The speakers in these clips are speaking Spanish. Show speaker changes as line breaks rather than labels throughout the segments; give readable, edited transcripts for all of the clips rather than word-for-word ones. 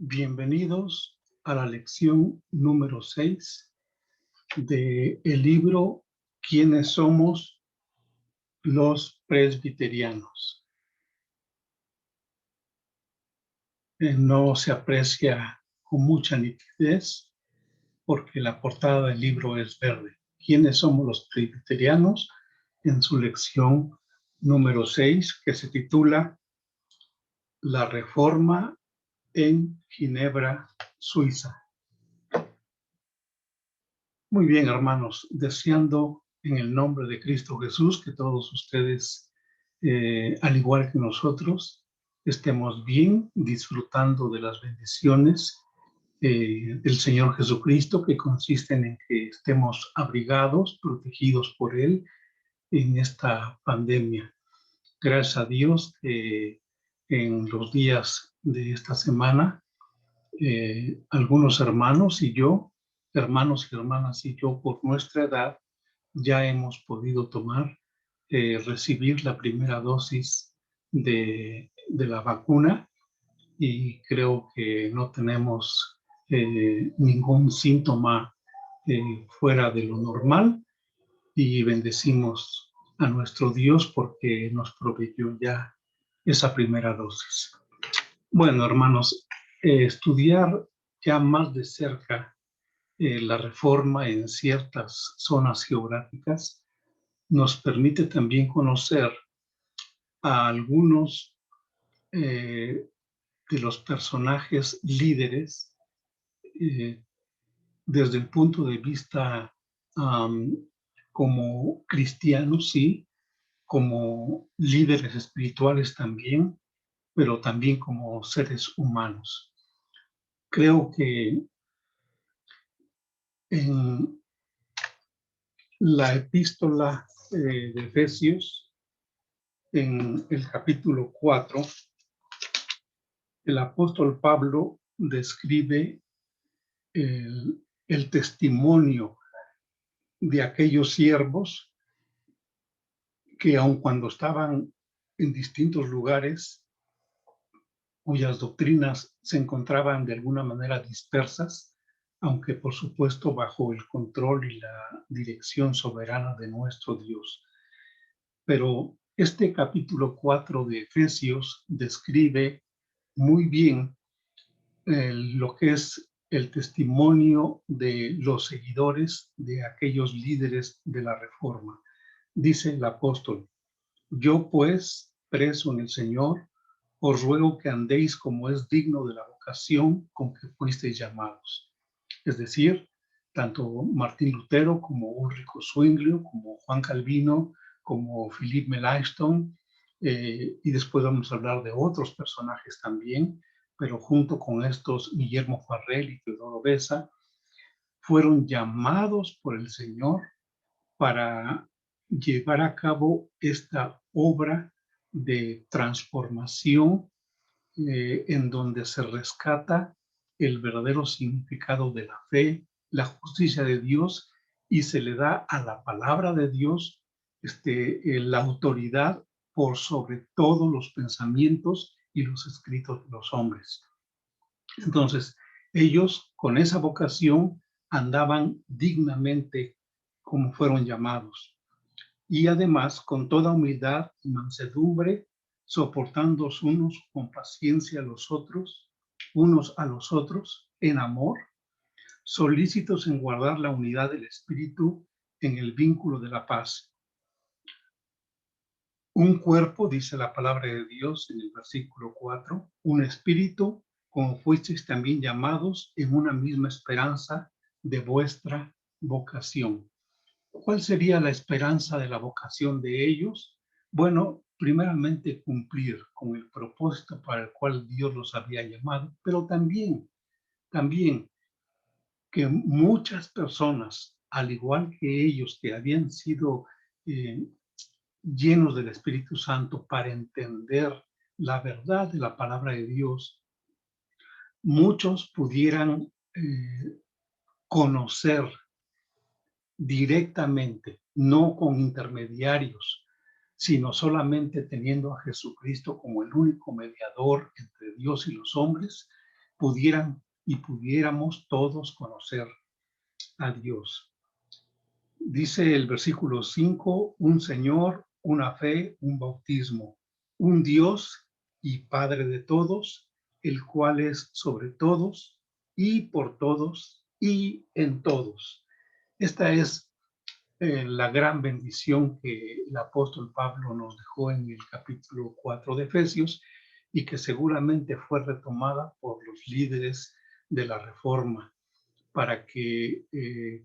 Bienvenidos a la lección número 6 del libro ¿Quiénes somos los presbiterianos? No se aprecia con mucha nitidez porque la portada del libro es verde. ¿Quiénes somos los presbiterianos? En su lección número 6, que se titula La Reforma en Ginebra, Suiza. Muy bien, hermanos, deseando en el nombre de Cristo Jesús que todos ustedes, al igual que nosotros, estemos bien disfrutando de las bendiciones del Señor Jesucristo, que consisten en que estemos abrigados, protegidos por Él en esta pandemia. Gracias a Dios que en los días de esta semana, algunos hermanos y yo, hermanos y hermanas y yo, por nuestra edad, ya hemos podido recibir la primera dosis de la vacuna y creo que no tenemos ningún síntoma fuera de lo normal y bendecimos a nuestro Dios porque nos proveyó ya esa primera dosis. Bueno, hermanos, estudiar ya más de cerca la reforma en ciertas zonas geográficas nos permite también conocer a algunos de los personajes líderes desde el punto de vista como cristianos, sí, como líderes espirituales también, pero también como seres humanos. Creo que en la epístola de Efesios, en el capítulo 4, el apóstol Pablo describe el testimonio de aquellos siervos que aun cuando estaban en distintos lugares, cuyas doctrinas se encontraban de alguna manera dispersas, aunque por supuesto bajo el control y la dirección soberana de nuestro Dios. Pero este capítulo 4 de Efesios describe muy bien lo que es el testimonio de los seguidores de aquellos líderes de la Reforma. Dice el apóstol: yo pues, preso en el Señor, os ruego que andéis como es digno de la vocación con que fuisteis llamados. Es decir, tanto Martín Lutero como Ulrico Zwinglio, como Juan Calvino, como Philippe Melanchthon, y después vamos a hablar de otros personajes también, pero junto con estos, Guillermo Farrell y Teodoro Beza, fueron llamados por el Señor para llevar a cabo esta obra de transformación en donde se rescata el verdadero significado de la fe, la justicia de Dios, y se le da a la palabra de Dios la autoridad por sobre todos los pensamientos y los escritos de los hombres. Entonces, ellos con esa vocación andaban dignamente como fueron llamados, y además con toda humildad y mansedumbre, soportándoos unos con paciencia unos a los otros, en amor, solícitos en guardar la unidad del espíritu en el vínculo de la paz. Un cuerpo, dice la palabra de Dios en el versículo 4, un espíritu, como fuisteis también llamados en una misma esperanza de vuestra vocación. ¿Cuál sería la esperanza de la vocación de ellos? Bueno, primeramente cumplir con el propósito para el cual Dios los había llamado, pero también que muchas personas, al igual que ellos que habían sido llenos del Espíritu Santo para entender la verdad de la palabra de Dios, muchos pudieran conocer directamente, no con intermediarios, sino solamente teniendo a Jesucristo como el único mediador entre Dios y los hombres, pudiéramos todos conocer a Dios. Dice el versículo 5, un Señor, una fe, un bautismo, un Dios y Padre de todos, el cual es sobre todos y por todos y en todos. Esta es la gran bendición que el apóstol Pablo nos dejó en el capítulo 4 de Efesios y que seguramente fue retomada por los líderes de la Reforma para que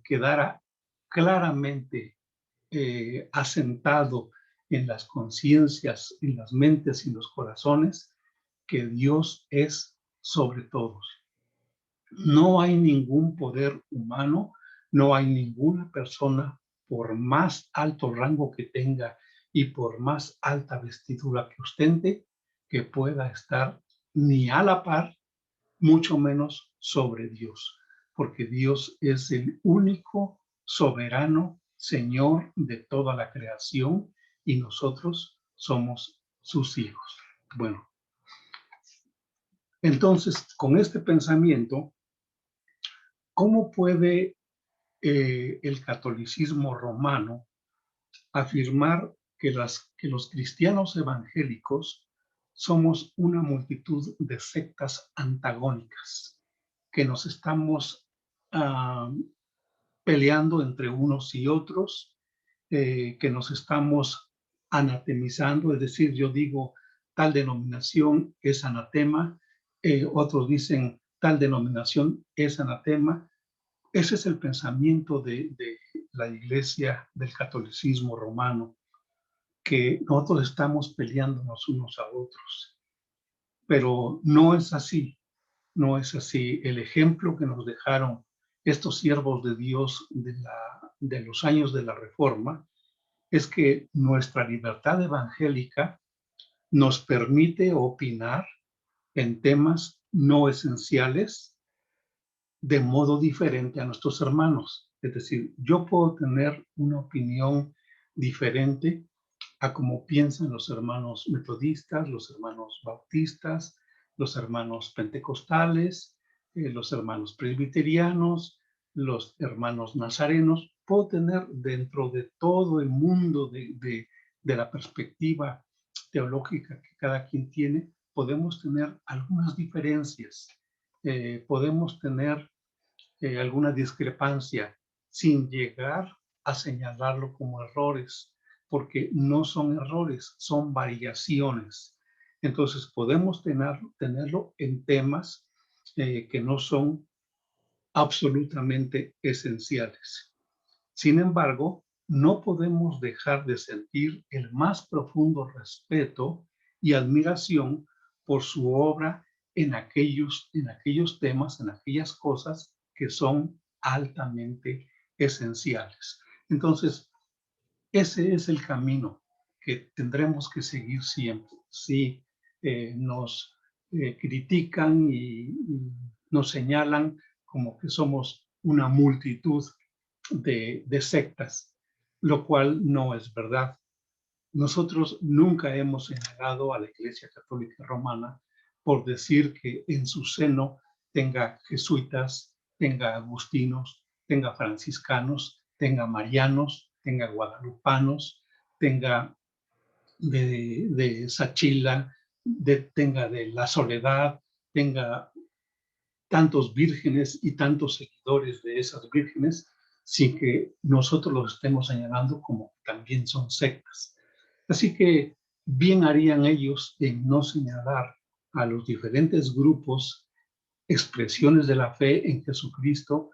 quedara claramente asentado en las conciencias, en las mentes y los corazones que Dios es sobre todos. No hay ningún poder humano, no hay ninguna persona, por más alto rango que tenga y por más alta vestidura que ostente, que pueda estar ni a la par, mucho menos sobre Dios, porque Dios es el único soberano Señor de toda la creación y nosotros somos sus hijos. Bueno, entonces, con este pensamiento, ¿cómo puede el catolicismo romano afirmar que los cristianos evangélicos somos una multitud de sectas antagónicas, que nos estamos peleando entre unos y otros, que nos estamos anatemizando? Es decir, yo digo tal denominación es anatema, otros dicen tal denominación es anatema. Ese es el pensamiento de la iglesia del catolicismo romano, que nosotros estamos peleándonos unos a otros. Pero no es así, no es así. El ejemplo que nos dejaron estos siervos de Dios de los años de la Reforma es que nuestra libertad evangélica nos permite opinar en temas no esenciales de modo diferente a nuestros hermanos. Es decir, yo puedo tener una opinión diferente a cómo piensan los hermanos metodistas, los hermanos bautistas, los hermanos pentecostales, los hermanos presbiterianos, los hermanos nazarenos. Puedo tener dentro de todo el mundo de la perspectiva teológica que cada quien tiene, podemos tener algunas diferencias, podemos tener alguna discrepancia sin llegar a señalarlo como errores, porque no son errores, son variaciones. Entonces podemos tenerlo en temas que no son absolutamente esenciales. Sin embargo, no podemos dejar de sentir el más profundo respeto y admiración por su obra en aquellos temas, en aquellas cosas que son altamente esenciales. Entonces, ese es el camino que tendremos que seguir siempre. Si nos critican y nos señalan como que somos una multitud de sectas, lo cual no es verdad. Nosotros nunca hemos señalado a la Iglesia Católica Romana por decir que en su seno tenga jesuitas, tenga agustinos, tenga franciscanos, tenga marianos, tenga guadalupanos, tenga de Sachila, tenga de la Soledad, tenga tantos vírgenes y tantos seguidores de esas vírgenes, sin que nosotros los estemos señalando como también son sectas. Así que bien harían ellos en no señalar a los diferentes grupos expresiones de la fe en Jesucristo,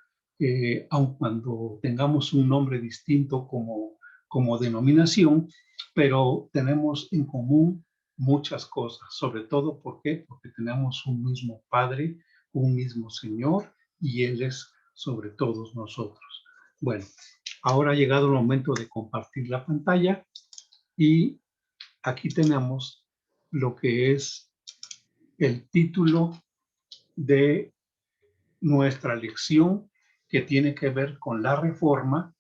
aun cuando tengamos un nombre distinto como denominación, pero tenemos en común muchas cosas, sobre todo porque tenemos un mismo Padre, un mismo Señor, y Él es sobre todos nosotros. Bueno, ahora ha llegado el momento de compartir la pantalla y aquí tenemos lo que es el título de nuestra lección, que tiene que ver con la Reforma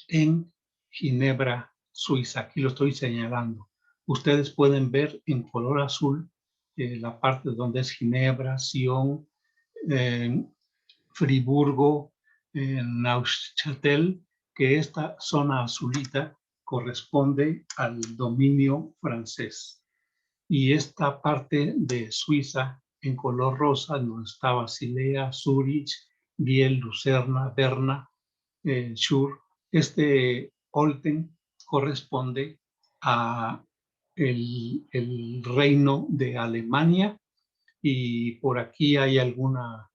en Ginebra, Suiza. Aquí lo estoy señalando. Ustedes pueden ver en color azul la parte donde es Ginebra, Sion, Friburgo, Neuchâtel, que esta zona azulita corresponde al dominio francés. Y esta parte de Suiza en color rosa, donde está Basilea, Zúrich, Biel, Lucerna, Berna, Schur, Olten corresponde a el reino de Alemania, y por aquí hay alguna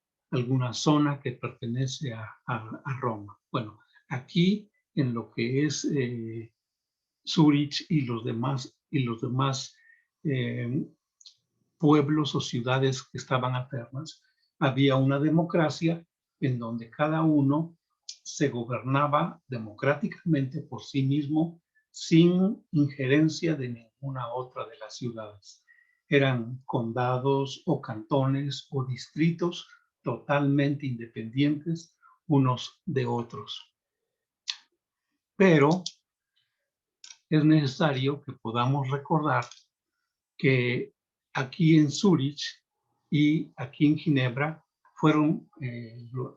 zona que pertenece a Roma. Bueno, aquí en lo que es Zúrich y los demás pueblos o ciudades que estaban alternas, había una democracia en donde cada uno se gobernaba democráticamente por sí mismo, sin injerencia de ninguna otra de las ciudades. Eran condados o cantones o distritos totalmente independientes unos de otros. Pero es necesario que podamos recordar que aquí en Zúrich y aquí en Ginebra fueron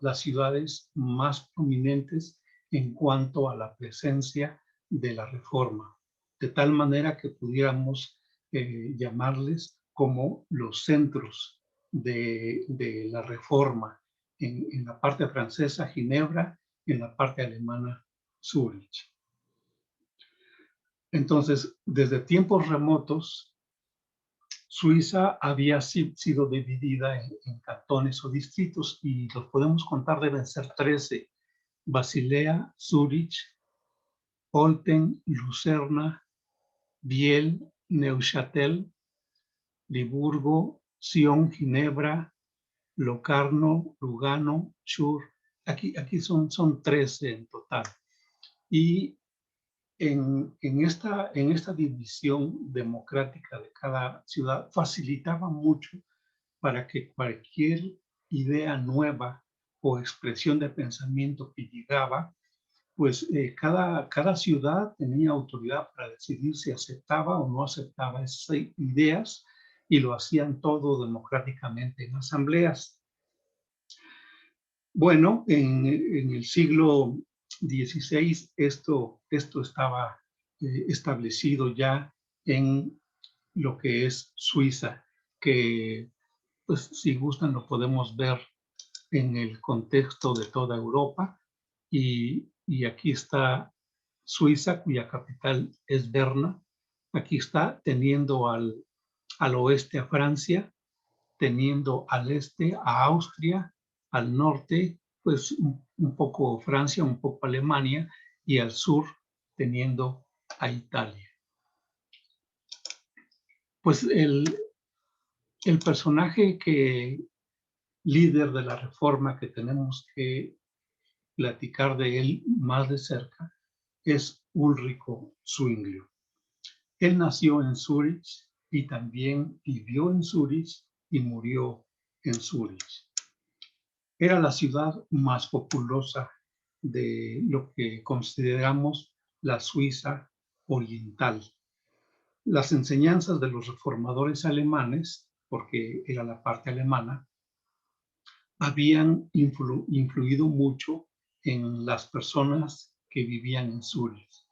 las ciudades más prominentes en cuanto a la presencia de la Reforma, de tal manera que pudiéramos llamarles como los centros de la Reforma, en la parte francesa Ginebra, en la parte alemana Zúrich. Entonces, desde tiempos remotos, Suiza había sido dividida en cantones o distritos, y los podemos contar, deben ser 13. Basilea, Zúrich, Olten, Lucerna, Biel, Neuchâtel, Friburgo, Sion, Ginebra, Locarno, Lugano, Schur. Aquí son 13 en total. Y en esta división democrática de cada ciudad facilitaba mucho para que cualquier idea nueva o expresión de pensamiento que llegaba, pues cada ciudad tenía autoridad para decidir si aceptaba o no aceptaba esas ideas, y lo hacían todo democráticamente en asambleas. Bueno, en el siglo XVI esto estaba establecido ya en lo que es Suiza, que pues si gustan lo podemos ver en el contexto de toda Europa, y aquí está Suiza, cuya capital es Berna. Aquí está teniendo al oeste a Francia, teniendo al este a Austria, al norte pues un poco Francia, un poco Alemania, y al sur teniendo a Italia. Pues el personaje líder de la Reforma, que tenemos que platicar de él más de cerca, es Ulrico Zwinglio. Él nació en Zúrich y también vivió en Zúrich y murió en Zúrich. Era la ciudad más populosa de lo que consideramos la Suiza oriental. Las enseñanzas de los reformadores alemanes, porque era la parte alemana, habían influido mucho en las personas que vivían en Zúrich,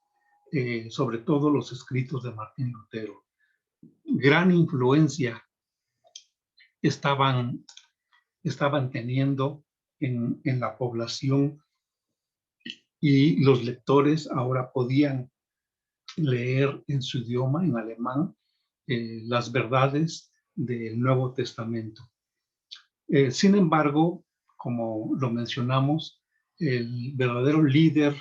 sobre todo los escritos de Martín Lutero. Gran influencia estaban teniendo en la población, y los lectores ahora podían leer en su idioma, en alemán, las verdades del Nuevo Testamento. Sin embargo, como lo mencionamos, el verdadero líder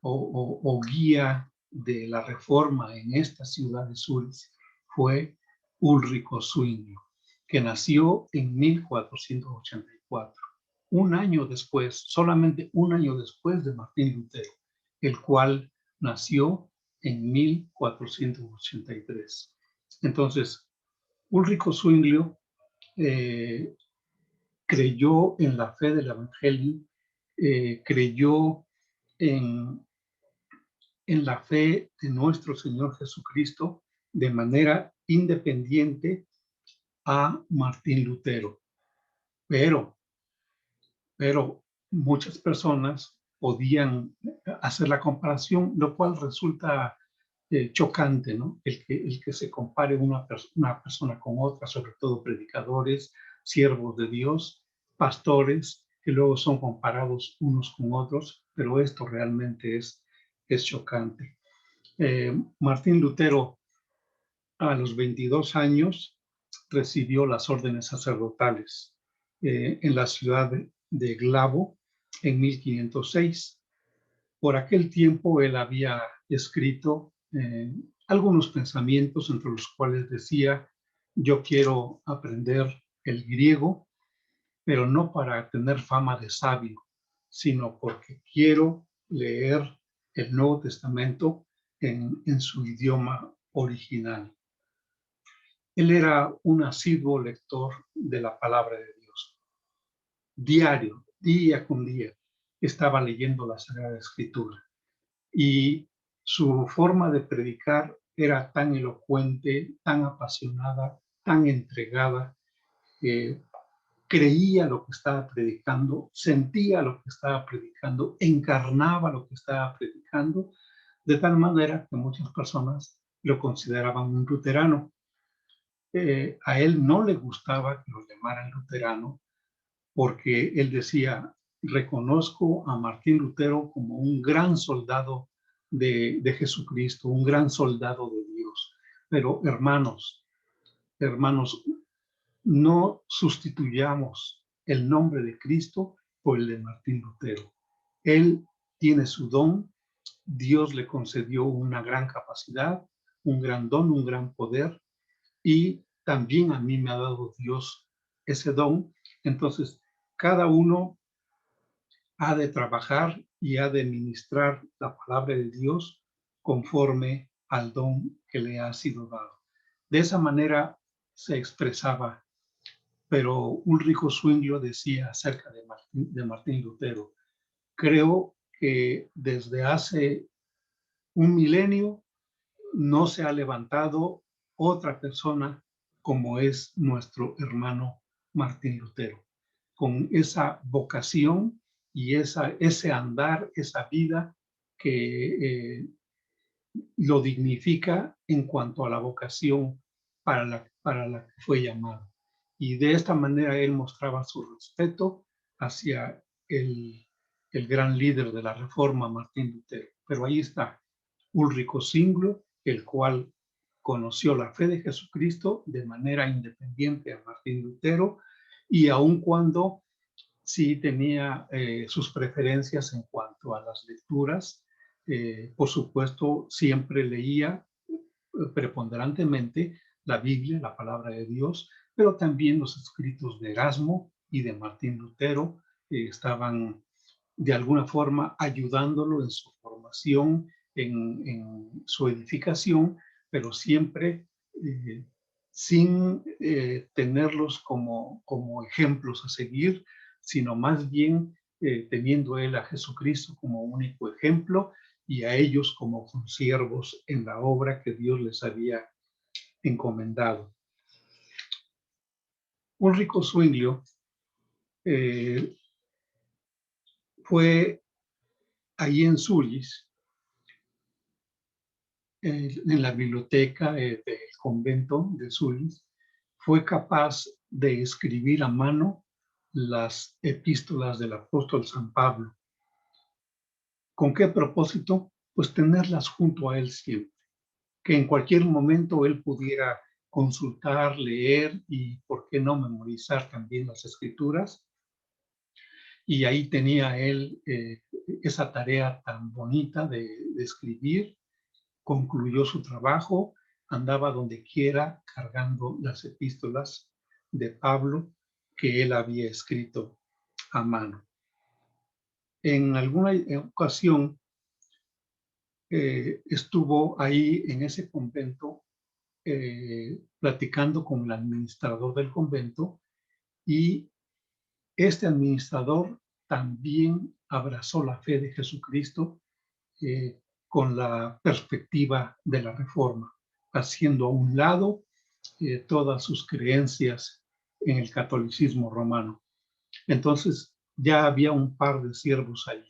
o guía de la Reforma en esta ciudad de Zúrich fue Ulrico Zwinglio, que nació en 1484, un año después, solamente un año después de Martín Lutero, el cual nació en 1483. Entonces, Ulrico Zwinglio creyó en la fe del Evangelio, creyó en la fe de nuestro Señor Jesucristo de manera independiente a Martín Lutero, pero muchas personas podían hacer la comparación, lo cual resulta chocante, ¿no? El que se compare una persona con otra, sobre todo predicadores, siervos de Dios, pastores, que luego son comparados unos con otros, pero esto realmente es chocante. Martín Lutero, a los 22 años, recibió las órdenes sacerdotales en la ciudad de Glavo en 1506. Por aquel tiempo él había escrito algunos pensamientos entre los cuales decía: yo quiero aprender el griego, pero no para tener fama de sabio, sino porque quiero leer el Nuevo Testamento en su idioma original. Él era un asiduo lector de la palabra de Dios. Diario, día con día, estaba leyendo la Sagrada Escritura. Y su forma de predicar era tan elocuente, tan apasionada, tan entregada, que creía lo que estaba predicando, sentía lo que estaba predicando, encarnaba lo que estaba predicando, de tal manera que muchas personas lo consideraban un luterano. A él no le gustaba que lo llamaran luterano, porque él decía: reconozco a Martín Lutero como un gran soldado de Jesucristo, un gran soldado de Dios. Pero hermanos, no sustituyamos el nombre de Cristo por el de Martín Lutero. Él tiene su don, Dios le concedió una gran capacidad, un gran don, un gran poder, y también a mí me ha dado Dios ese don. Entonces, cada uno ha de trabajar y ha de ministrar la palabra de Dios conforme al don que le ha sido dado. De esa manera se expresaba, pero Ulrico Zwinglio decía acerca de Martín Lutero: creo que desde hace un milenio no se ha levantado otra persona como es nuestro hermano Martín Lutero, con esa vocación y ese andar, esa vida que lo dignifica en cuanto a la vocación para la que fue llamado. Y de esta manera él mostraba su respeto hacia el gran líder de la Reforma, Martín Lutero. Pero ahí está Ulrico Zwinglio, el cual conoció la fe de Jesucristo de manera independiente a Martín Lutero, y aun cuando sí tenía sus preferencias en cuanto a las lecturas, por supuesto siempre leía preponderantemente la Biblia, la palabra de Dios, pero también los escritos de Erasmo y de Martín Lutero estaban de alguna forma ayudándolo en su formación, en su edificación, pero siempre sin tenerlos como ejemplos a seguir, sino más bien teniendo él a Jesucristo como único ejemplo y a ellos como consiervos en la obra que Dios les había encomendado. Ulrico Zwinglio fue ahí en Zurich, en la biblioteca del convento de Zurich, fue capaz de escribir a mano las epístolas del apóstol San Pablo. ¿Con qué propósito? Pues tenerlas junto a él siempre, que en cualquier momento él pudiera consultar, leer y, ¿por qué no, memorizar también las escrituras? Y ahí tenía él esa tarea tan bonita de escribir. Concluyó su trabajo, andaba donde quiera cargando las epístolas de Pablo que él había escrito a mano. En alguna ocasión estuvo ahí en ese convento platicando con el administrador del convento, y este administrador también abrazó la fe de Jesucristo con la perspectiva de la Reforma, haciendo a un lado todas sus creencias en el catolicismo romano. Entonces ya había un par de siervos ahí,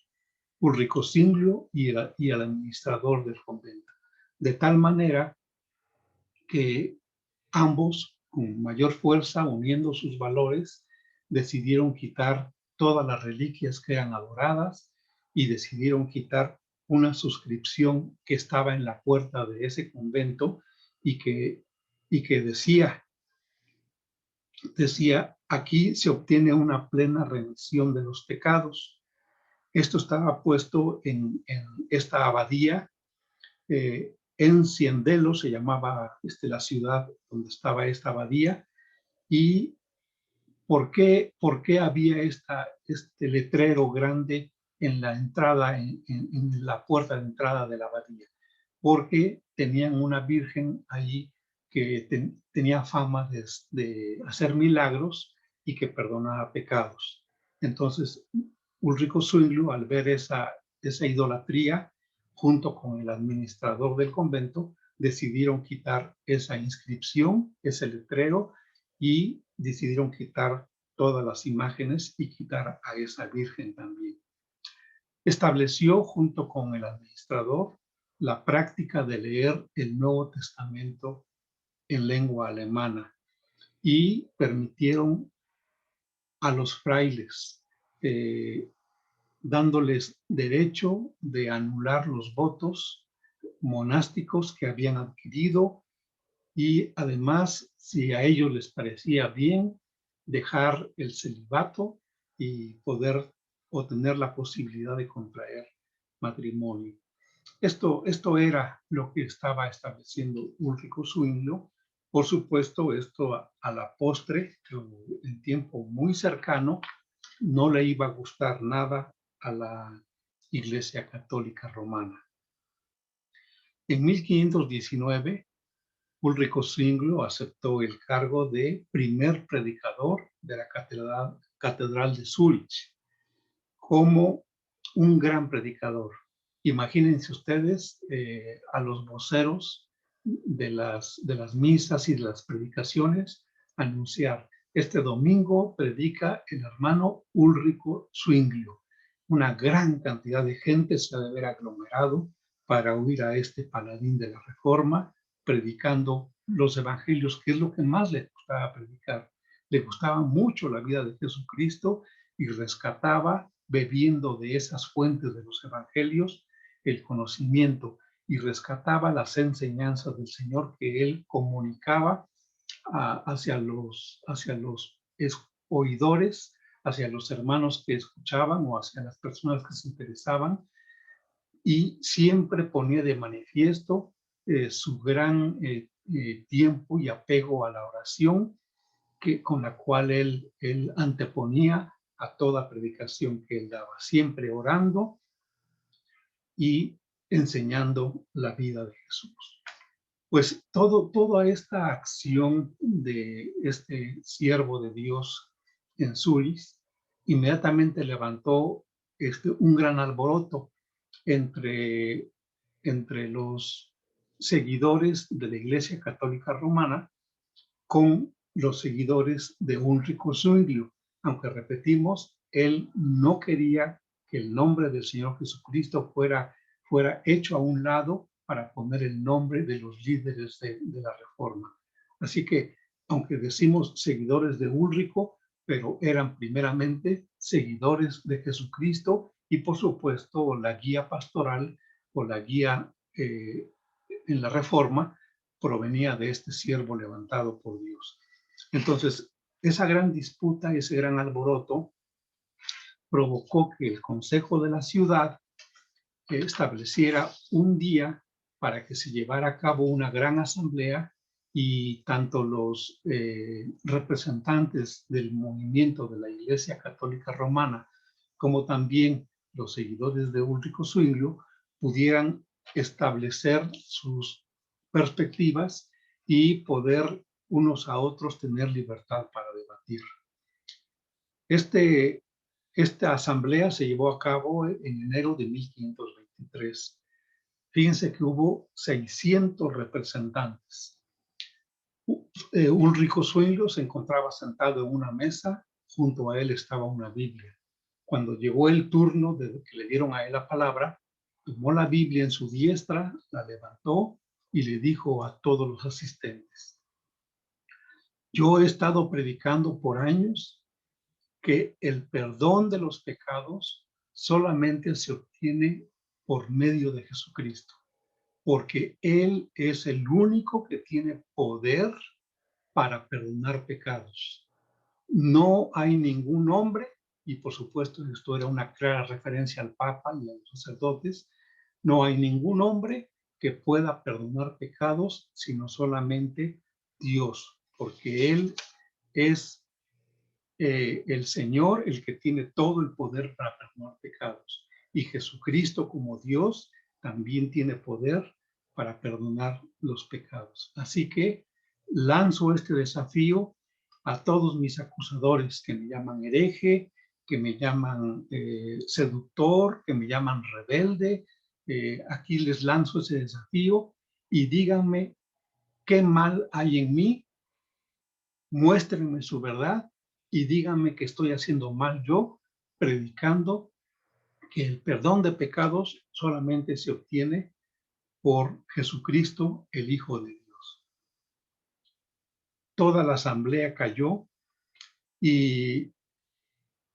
Ulrico Zwinglio y el administrador del convento. De tal manera que ambos, con mayor fuerza, uniendo sus valores, decidieron quitar todas las reliquias que eran adoradas y decidieron quitar una suscripción que estaba en la puerta de ese convento y que decía, aquí se obtiene una plena remisión de los pecados. Esto estaba puesto en esta abadía, en Ciendelo se llamaba la ciudad donde estaba esta abadía. ¿Y por qué había este letrero grande en la entrada, en la puerta de entrada de la abadía? Porque tenían una virgen allí que tenía fama de hacer milagros y que perdonaba pecados. Entonces, Ulrico Zwinglio, al ver esa idolatría, junto con el administrador del convento, decidieron quitar esa inscripción, ese letrero, y decidieron quitar todas las imágenes y quitar a esa virgen también. Estableció, junto con el administrador, la práctica de leer el Nuevo Testamento en lengua alemana y permitieron a los frailes, dándoles derecho de anular los votos monásticos que habían adquirido y además, si a ellos les parecía bien, dejar el celibato y poder obtener la posibilidad de contraer matrimonio. Esto era lo que estaba estableciendo Ulrico Zwinglio. Por supuesto, esto a la postre, en tiempo muy cercano, no le iba a gustar nada a la Iglesia Católica Romana. En 1519, Ulrico Zwinglio aceptó el cargo de primer predicador de la Catedral de Zúrich, como un gran predicador. Imagínense ustedes a los voceros de las misas y de las predicaciones anunciar: este domingo predica el hermano Ulrico Zwinglio. Una gran cantidad de gente se ha de haber aglomerado para oír a este paladín de la Reforma predicando los evangelios, que es lo que más le gustaba predicar. Le gustaba mucho la vida de Jesucristo y rescataba, bebiendo de esas fuentes de los evangelios, el conocimiento, y rescataba las enseñanzas del Señor que él comunicaba hacia los oidores, hacia los hermanos que escuchaban o hacia las personas que se interesaban, y siempre ponía de manifiesto su gran tiempo y apego a la oración, con la cual él anteponía a toda predicación que él daba, siempre orando y enseñando la vida de Jesús. Pues toda esta acción de este siervo de Dios en Zúrich inmediatamente levantó un gran alboroto entre los seguidores de la Iglesia Católica Romana con los seguidores de Ulrico Zwinglio. Aunque repetimos, él no quería que el nombre del Señor Jesucristo fuera hecho a un lado para poner el nombre de los líderes de la Reforma. Así que, aunque decimos seguidores de Ulrico, pero eran primeramente seguidores de Jesucristo y, por supuesto, la guía pastoral o la guía en la Reforma provenía de este siervo levantado por Dios. Entonces, esa gran disputa, ese gran alboroto, provocó que el Consejo de la Ciudad estableciera un día para que se llevara a cabo una gran asamblea, y tanto los representantes del movimiento de la Iglesia Católica Romana como también los seguidores de Ulrico Zwinglio pudieran establecer sus perspectivas y poder unos a otros tener libertad para debatir. Esta asamblea se llevó a cabo en enero de 1523. Fíjense que hubo 600 representantes. Ulrico Zwinglio se encontraba sentado en una mesa, junto a él estaba una Biblia. Cuando llegó el turno de que le dieron a él la palabra, tomó la Biblia en su diestra, la levantó y le dijo a todos los asistentes: yo he estado predicando por años que el perdón de los pecados solamente se obtiene por medio de Jesucristo, porque Él es el único que tiene poder para perdonar pecados. No hay ningún hombre, y por supuesto esto era una clara referencia al Papa y a los sacerdotes, no hay ningún hombre que pueda perdonar pecados, sino solamente Dios, porque Él es el Señor el que tiene todo el poder para perdonar pecados. Y Jesucristo como Dios también tiene poder para perdonar los pecados. Así que lanzo este desafío a todos mis acusadores que me llaman hereje, que me llaman seductor, que me llaman rebelde. Aquí les lanzo ese desafío y díganme qué mal hay en mí, muéstrenme su verdad y díganme que estoy haciendo mal yo, predicando que el perdón de pecados solamente se obtiene por Jesucristo, el Hijo de Dios. Toda la asamblea cayó y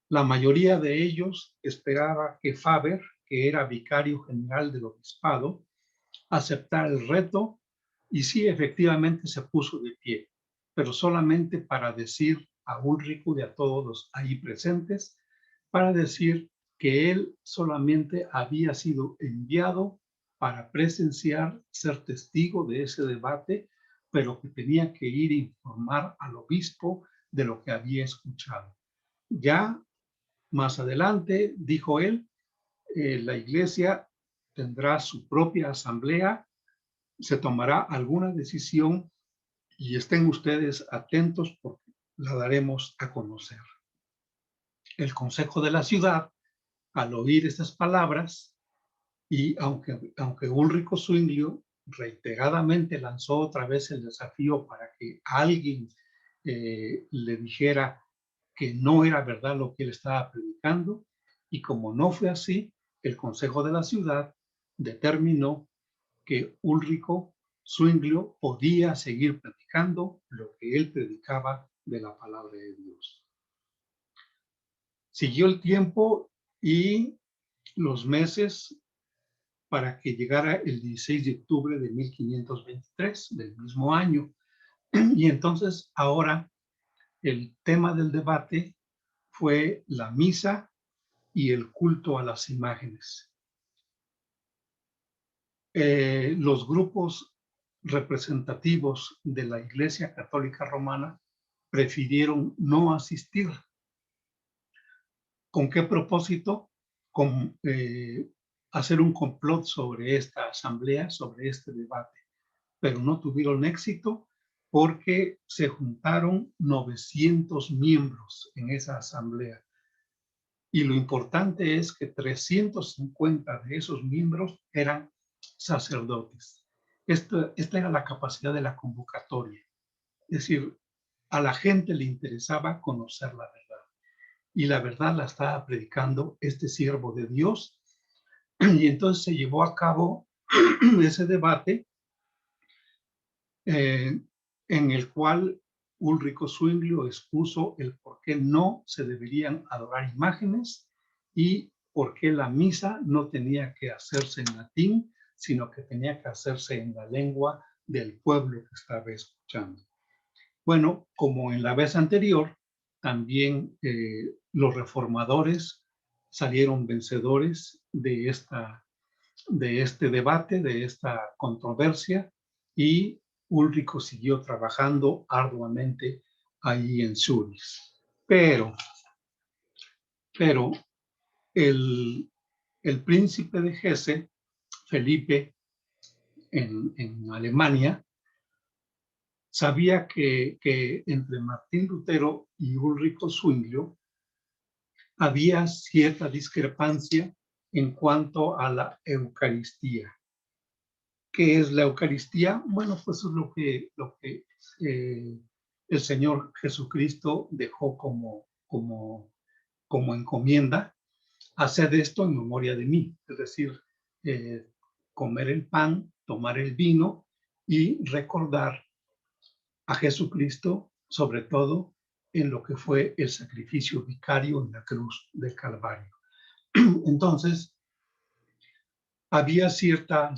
la mayoría de ellos esperaba que Faber, que era vicario general del obispado, aceptara el reto y sí, efectivamente se puso de pie, pero solamente para decir a Ulrico y a todos los ahí presentes, para decir que él solamente había sido enviado para presenciar, ser testigo de ese debate, pero que tenía que ir a informar al obispo de lo que había escuchado. Ya más adelante, dijo él, la iglesia tendrá su propia asamblea, se tomará alguna decisión y estén ustedes atentos porque la daremos a conocer. El Consejo de la Ciudad, al oír estas palabras, y aunque Ulrico Zwinglio reiteradamente lanzó otra vez el desafío para que alguien le dijera que no era verdad lo que él estaba predicando, y como no fue así, el Consejo de la Ciudad determinó que Ulrico Zwinglio podía seguir predicando lo que él predicaba de la palabra de Dios. Siguió el tiempo y los meses para que llegara el 16 de octubre de 1523, del mismo año. Y entonces ahora el tema del debate fue la misa y el culto a las imágenes. Los grupos representativos de la Iglesia Católica Romana prefirieron no asistir. ¿Con qué propósito? Con hacer un complot sobre esta asamblea, sobre este debate, pero no tuvieron éxito porque se juntaron 900 miembros en esa asamblea. Y lo importante es que 350 de esos miembros eran sacerdotes. Esta era la capacidad de la convocatoria. Es decir, a la gente le interesaba conocer la verdad. Y la verdad la estaba predicando este siervo de Dios. Y entonces se llevó a cabo ese debate en el cual Ulrico Zwinglio expuso el por qué no se deberían adorar imágenes y por qué la misa no tenía que hacerse en latín, sino que tenía que hacerse en la lengua del pueblo que estaba escuchando. Bueno, como en la vez anterior, también los reformadores salieron vencedores de este debate, de esta controversia, y Ulrico siguió trabajando arduamente ahí en Zúrich. Pero el príncipe de Hesse, Felipe, en Alemania, sabía que entre Martín Lutero y Ulrico Zwinglio había cierta discrepancia en cuanto a la Eucaristía. ¿Qué es la Eucaristía? Bueno, pues es lo que el Señor Jesucristo dejó como encomienda: hacer esto en memoria de mí, es decir, comer el pan, tomar el vino y recordar a Jesucristo, sobre todo en lo que fue el sacrificio vicario en la cruz del Calvario. Entonces, había cierta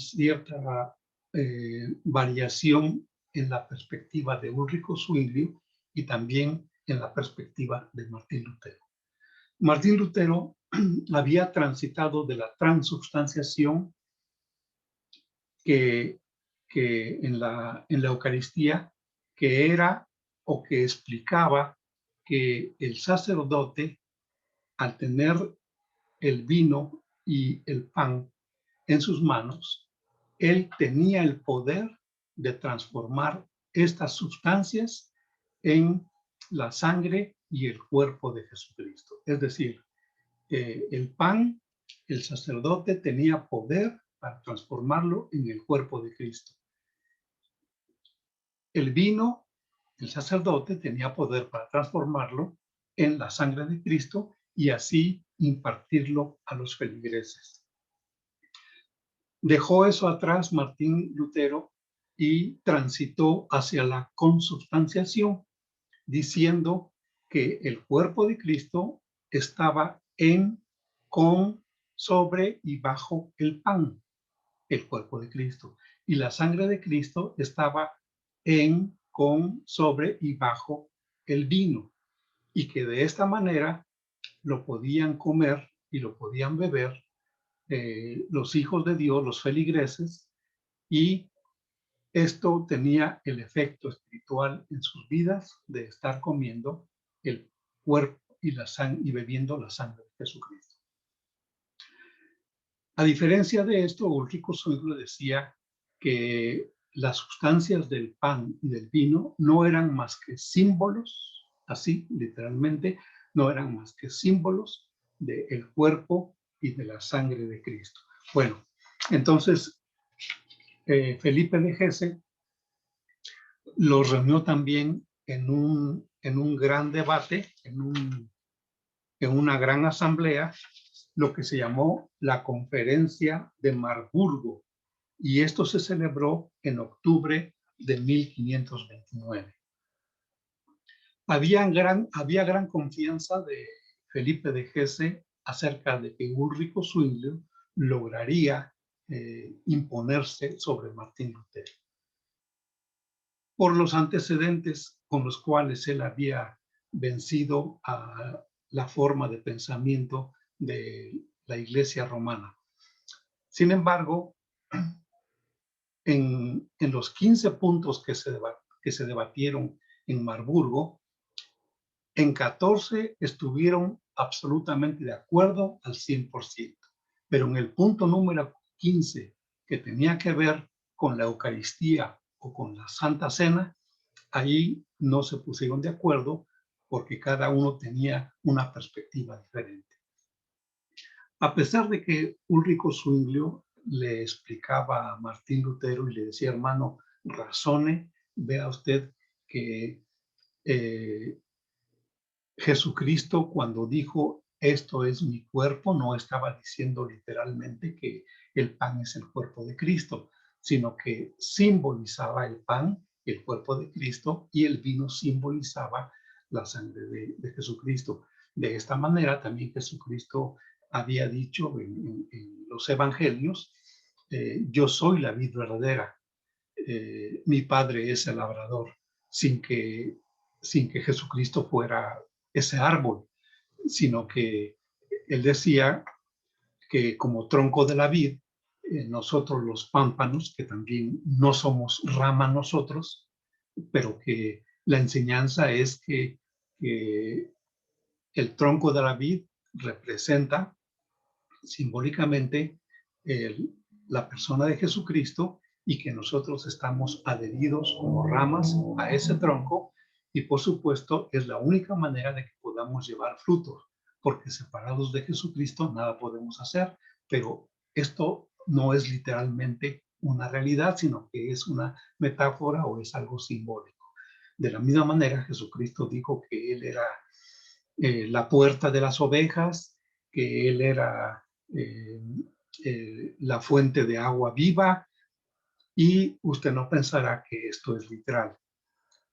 variación en la perspectiva de Ulrico Zwinglio y también en la perspectiva de Martín Lutero. Martín Lutero había transitado de la transubstanciación que en la Eucaristía, que era o que explicaba que el sacerdote, al tener el vino y el pan en sus manos, él tenía el poder de transformar estas sustancias en la sangre y el cuerpo de Jesucristo. Es decir, el pan, el sacerdote tenía poder para transformarlo en el cuerpo de Cristo. El vino, el sacerdote tenía poder para transformarlo en la sangre de Cristo y así impartirlo a los feligreses. Dejó eso atrás Martín Lutero y transitó hacia la consubstanciación, diciendo que el cuerpo de Cristo estaba en, con, sobre y bajo el pan, el cuerpo de Cristo, y la sangre de Cristo estaba en, con, sobre y bajo el vino, y que de esta manera lo podían comer y lo podían beber los hijos de Dios, los feligreses, y esto tenía el efecto espiritual en sus vidas de estar comiendo el cuerpo y la sangre y bebiendo la sangre de Jesucristo. A diferencia de esto, Ulrico Zwinglio decía que las sustancias del pan y del vino no eran más que símbolos, así literalmente, no eran más que símbolos del cuerpo y de la sangre de Cristo. Bueno, entonces Felipe de Hesse los reunió también en un gran debate, en una gran asamblea, lo que se llamó la Conferencia de Marburgo, y esto se celebró en octubre de 1529. Había gran confianza de Felipe de Hesse acerca de que Ulrico Zwinglio lograría imponerse sobre Martín Lutero, por los antecedentes con los cuales él había vencido a la forma de pensamiento de la Iglesia romana. Sin embargo, en los 15 puntos que se debatieron en Marburgo, en 14 estuvieron absolutamente de acuerdo al 100%, pero en el punto número 15, que tenía que ver con la Eucaristía o con la Santa Cena, ahí no se pusieron de acuerdo porque cada uno tenía una perspectiva diferente. A pesar de que Ulrico Zwinglio le explicaba a Martín Lutero y le decía: hermano, razone, vea usted que Jesucristo, cuando dijo esto es mi cuerpo, no estaba diciendo literalmente que el pan es el cuerpo de Cristo, sino que simbolizaba el pan, el cuerpo de Cristo, y el vino simbolizaba la sangre de Jesucristo. De esta manera también Jesucristo había dicho en los evangelios: yo soy la vid verdadera, mi padre es el labrador, sin que Jesucristo fuera ese árbol, sino que él decía que como tronco de la vid, nosotros los pámpanos, que también no somos rama nosotros, pero que la enseñanza es que el tronco de la vid representa simbólicamente la persona de Jesucristo, y que nosotros estamos adheridos como ramas a ese tronco, y por supuesto es la única manera de que podamos llevar frutos, porque separados de Jesucristo nada podemos hacer. Pero esto no es literalmente una realidad, sino que es una metáfora o es algo simbólico. De la misma manera, Jesucristo dijo que Él era la puerta de las ovejas, que Él era la fuente de agua viva, y usted no pensará que esto es literal.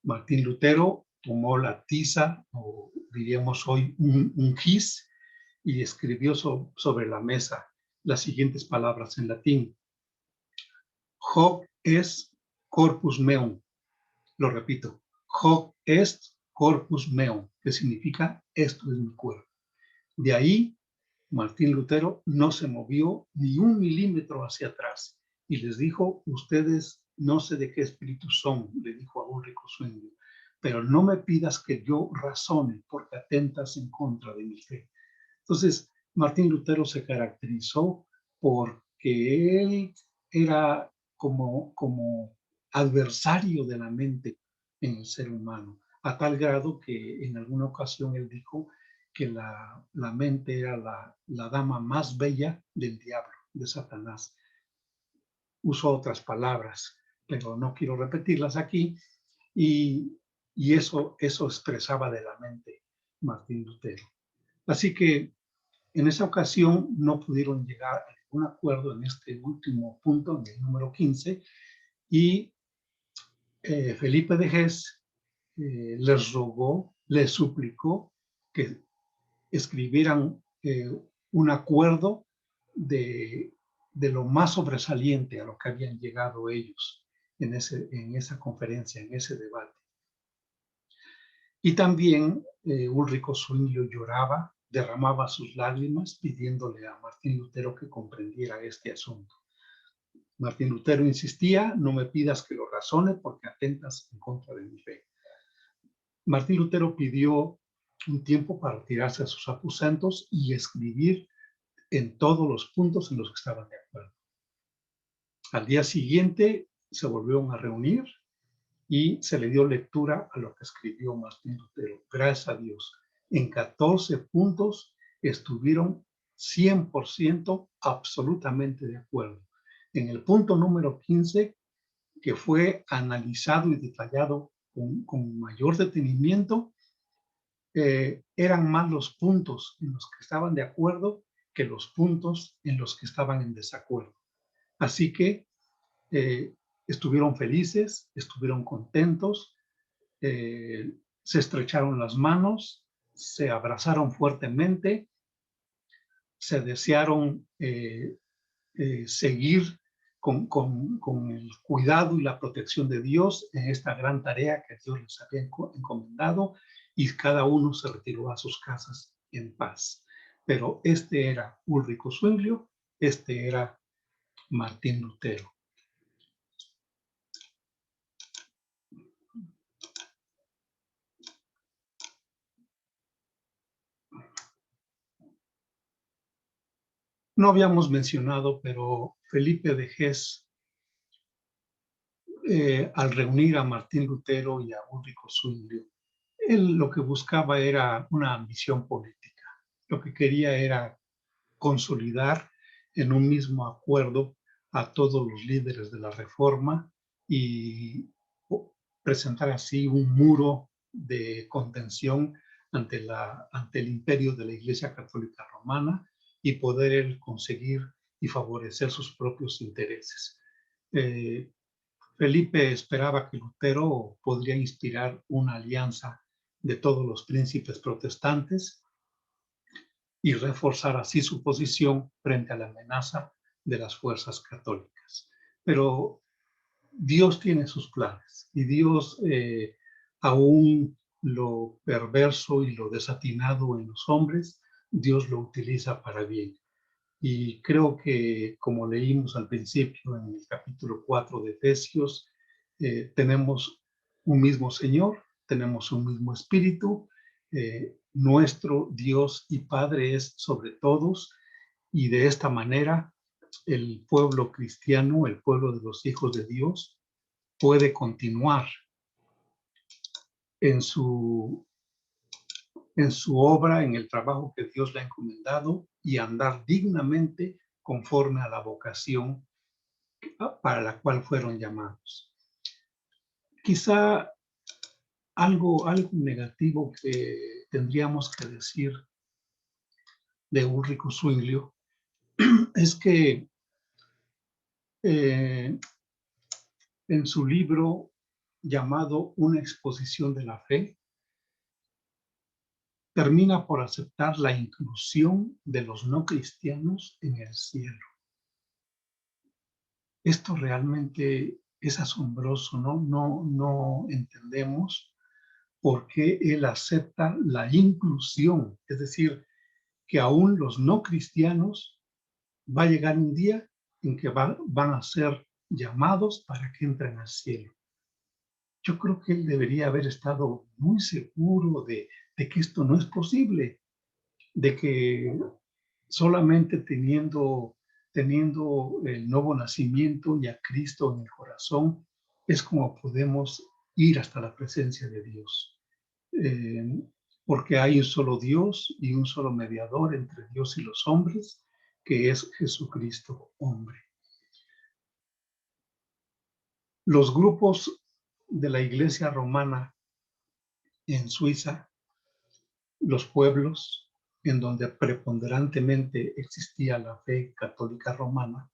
Martín Lutero tomó la tiza, o diríamos hoy un gis, y escribió sobre la mesa las siguientes palabras en latín. Hoc est corpus meum. Lo repito. Hoc est corpus meum, que significa esto es mi cuerpo. De ahí, Martín Lutero no se movió ni un milímetro hacia atrás y les dijo, ustedes no sé de qué espíritu son, le dijo a Ulrico Zwingli, pero no me pidas que yo razone porque atentas en contra de mi fe. Entonces, Martín Lutero se caracterizó porque él era como adversario de la mente en el ser humano, a tal grado que en alguna ocasión él dijo que la mente era la dama más bella del diablo, de Satanás. Usó otras palabras, pero no quiero repetirlas aquí, y eso expresaba de la mente Martín Lutero. Así que en esa ocasión no pudieron llegar a ningún acuerdo en este último punto, en el número 15, y Felipe de Hesse les rogó, les suplicó que escribieran un acuerdo de lo más sobresaliente a lo que habían llegado ellos en esa conferencia, en ese debate. Y también Ulrico Zwingli lloraba, derramaba sus lágrimas pidiéndole a Martín Lutero que comprendiera este asunto. Martín Lutero insistía, no me pidas que lo razone porque atentas en contra de mi fe. Martín Lutero pidió un tiempo para retirarse a sus aposentos y escribir en todos los puntos en los que estaban de acuerdo. Al día siguiente se volvieron a reunir y se le dio lectura a lo que escribió Martín Lutero. Gracias a Dios, en 14 puntos estuvieron 100% absolutamente de acuerdo. En el punto número 15, que fue analizado y detallado con mayor detenimiento, eran más los puntos en los que estaban de acuerdo que los puntos en los que estaban en desacuerdo. Así que estuvieron felices, estuvieron contentos, se estrecharon las manos, se abrazaron fuertemente, se desearon seguir con el cuidado y la protección de Dios en esta gran tarea que Dios les había encomendado, y cada uno se retiró a sus casas en paz. Pero este era Ulrico Zwingli, este era Martín Lutero. No habíamos mencionado, pero Felipe de Hesse, al reunir a Martín Lutero y a Ulrico Zwingli, él lo que buscaba era una ambición política. Lo que quería era consolidar en un mismo acuerdo a todos los líderes de la Reforma y presentar así un muro de contención ante el imperio de la Iglesia Católica Romana y poder él conseguir y favorecer sus propios intereses. Felipe esperaba que Lutero podría inspirar una alianza de todos los príncipes protestantes y reforzar así su posición frente a la amenaza de las fuerzas católicas. Pero Dios tiene sus planes y Dios, aún lo perverso y lo desatinado en los hombres, Dios lo utiliza para bien. Y creo que, como leímos al principio en el capítulo 4 de Efesios, tenemos un mismo Señor, tenemos un mismo Espíritu, nuestro Dios y Padre es sobre todos, y de esta manera el pueblo cristiano, el pueblo de los hijos de Dios, puede continuar en su obra, en el trabajo que Dios le ha encomendado, y andar dignamente conforme a la vocación para la cual fueron llamados. Quizá algo negativo que tendríamos que decir de Ulrico Zwinglio es que en su libro llamado Una exposición de la fe, termina por aceptar la inclusión de los no cristianos en el cielo. Esto realmente es asombroso, ¿no? No entendemos por qué él acepta la inclusión, es decir, que aún los no cristianos va a llegar un día en que van a ser llamados para que entren al cielo. Yo creo que él debería haber estado muy seguro de que esto no es posible, de que solamente teniendo el nuevo nacimiento y a Cristo en el corazón es como podemos ir hasta la presencia de Dios. Porque hay un solo Dios y un solo mediador entre Dios y los hombres, que es Jesucristo, hombre. Los grupos de la Iglesia romana en Suiza, los pueblos en donde preponderantemente existía la fe católica romana,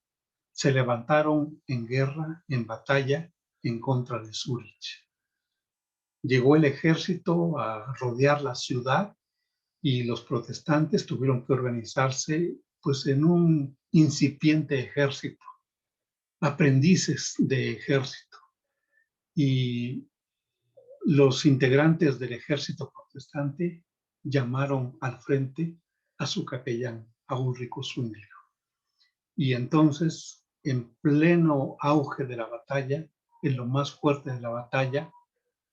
se levantaron en guerra, en batalla, en contra de Zúrich. Llegó el ejército a rodear la ciudad y los protestantes tuvieron que organizarse pues en un incipiente ejército, aprendices de ejército. Y los integrantes del ejército protestante llamaron al frente a su capellán, a Ulrico Zwinglio. Y entonces, en pleno auge de la batalla, en lo más fuerte de la batalla,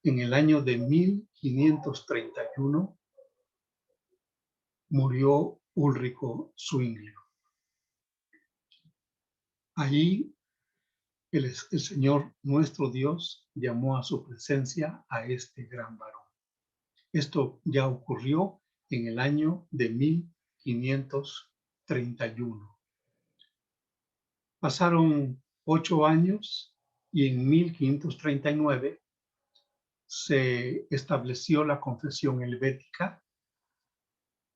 en el año de 1531, murió Ulrico Zwinglio. Allí el Señor nuestro Dios llamó a su presencia a este gran varón. Esto ya ocurrió en el año de 1531. Pasaron 8 años y en 1539 se estableció la confesión helvética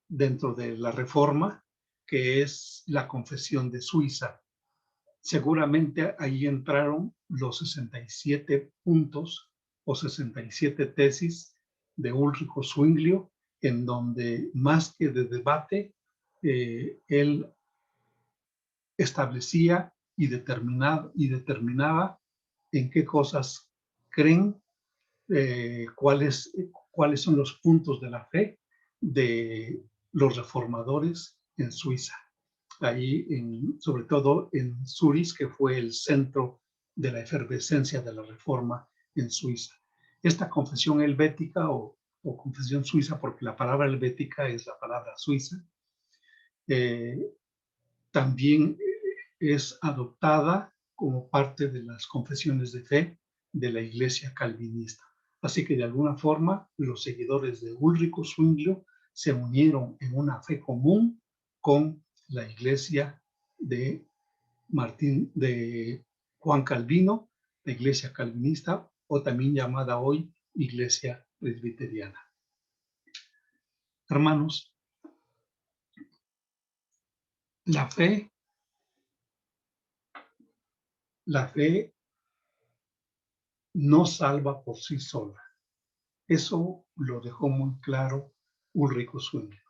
dentro de la Reforma, que es la confesión de Suiza. Seguramente ahí entraron los 67 puntos o 67 tesis de Ulrico Zwinglio, en donde más que de debate, él establecía y determinaba en qué cosas creen, cuáles son los puntos de la fe de los reformadores en Suiza. Ahí, sobre todo en Zurich, que fue el centro de la efervescencia de la reforma en Suiza. Esta confesión helvética o confesión suiza, porque la palabra helvética es la palabra suiza, también es adoptada como parte de las confesiones de fe de la Iglesia calvinista. Así que de alguna forma los seguidores de Ulrico Zwinglio se unieron en una fe común con la Iglesia de Juan Calvino, la Iglesia calvinista, o también llamada hoy Iglesia presbiteriana. Hermanos, la fe no salva por sí sola. Eso lo dejó muy claro Ulrico Zwinglio.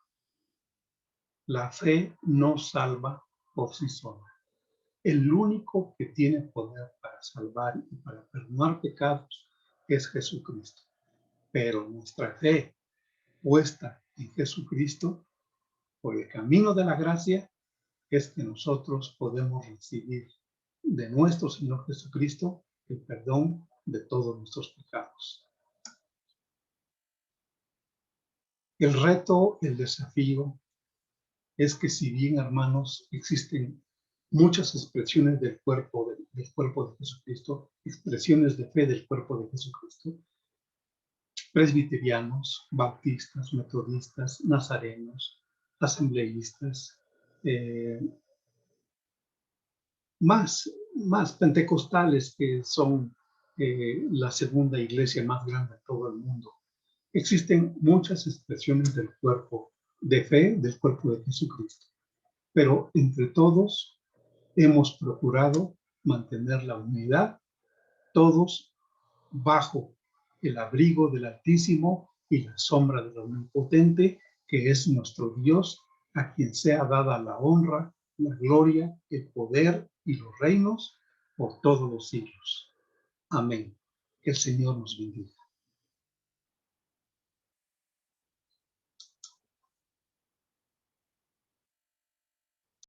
La fe no salva por sí sola. El único que tiene poder para salvar y para perdonar pecados es Jesucristo. Pero nuestra fe puesta en Jesucristo, por el camino de la gracia, es que nosotros podemos recibir de nuestro Señor Jesucristo el perdón de todos nuestros pecados. El reto, el desafío, es que si bien, hermanos, existen muchas expresiones del cuerpo de Jesucristo, expresiones de fe del cuerpo de Jesucristo, presbiterianos, bautistas, metodistas, nazarenos, asambleístas, más pentecostales que son la segunda iglesia más grande de todo el mundo. Existen muchas expresiones del cuerpo de fe, del cuerpo de Jesucristo, pero entre todos hemos procurado mantener la unidad, todos bajo el abrigo del Altísimo y la sombra del Omnipotente, que es nuestro Dios, a quien sea dada la honra, la gloria, el poder y los reinos por todos los siglos. Amén. Que el Señor nos bendiga.